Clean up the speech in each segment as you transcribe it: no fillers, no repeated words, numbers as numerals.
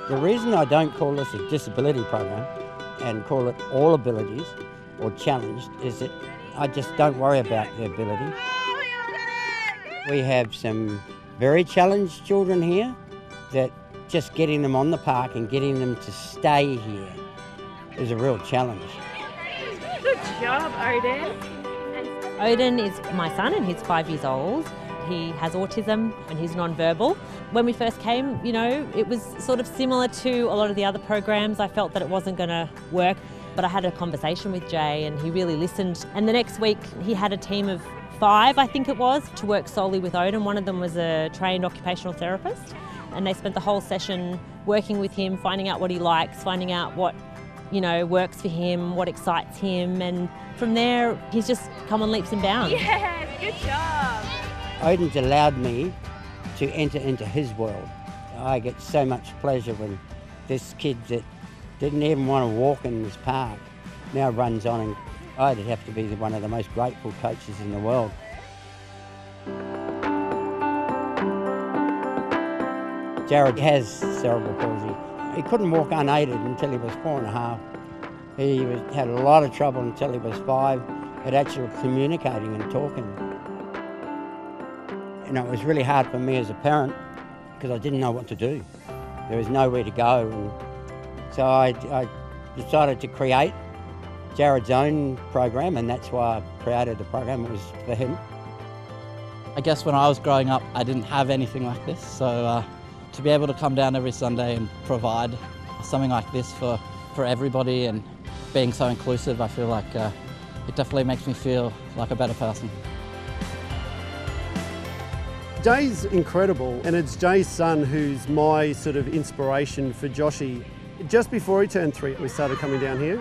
The reason I don't call this a disability program and call it all abilities or challenged is that I just don't worry about their ability. We have some very challenged children here that just getting them on the park and getting them to stay here is a real challenge. Good job, Oden. Oden is my son and he's 5 years old. He has autism and he's non-verbal. When we first came, it was sort of similar to a lot of the other programs. I felt that it wasn't going to work, but I had a conversation with Jay and he really listened. And the next week he had a team of 5, I think it was, to work solely with Oden. One of them was a trained occupational therapist and they spent the whole session working with him, finding out what he likes, finding out what works for him, what excites him, and from there he's just come on leaps and bounds. Yes, good job. Oden's allowed me to enter into his world. I get so much pleasure when this kid that didn't even want to walk in this park now runs on, and I'd have to be one of the most grateful coaches in the world. Jarrod has cerebral palsy. He couldn't walk unaided until he was 4.5. He had a lot of trouble until he was 5 at actually communicating and talking. It was really hard for me as a parent because I didn't know what to do. There was nowhere to go. And so I decided to create Jarrod's own program, and that's why I created the program. It was for him. I guess when I was growing up, I didn't have anything like this, so to be able to come down every Sunday and provide something like this for everybody and being so inclusive, I feel like it definitely makes me feel like a better person. Jay's incredible, and it's Jay's son who's my sort of inspiration for Joshy. Just before he turned 3, we started coming down here.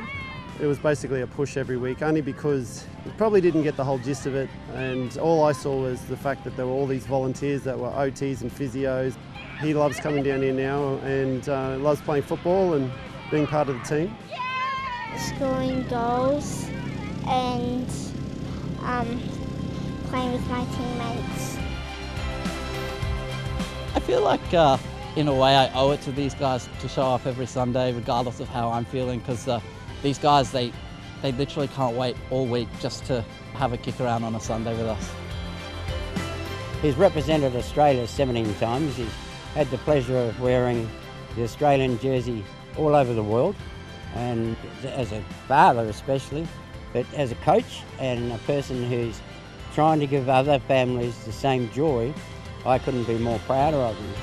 It was basically a push every week, only because he probably didn't get the whole gist of it, and all I saw was the fact that there were all these volunteers that were OTs and physios. He loves coming down here now and loves playing football and being part of the team. Scoring goals and playing with my teammates. I feel like in a way I owe it to these guys to show up every Sunday regardless of how I'm feeling, because these guys, they literally can't wait all week just to have a kick around on a Sunday with us. He's represented Australia 17 times. He's had the pleasure of wearing the Australian jersey all over the world, and as a father especially, but as a coach and a person who's trying to give other families the same joy, I couldn't be more prouder of him.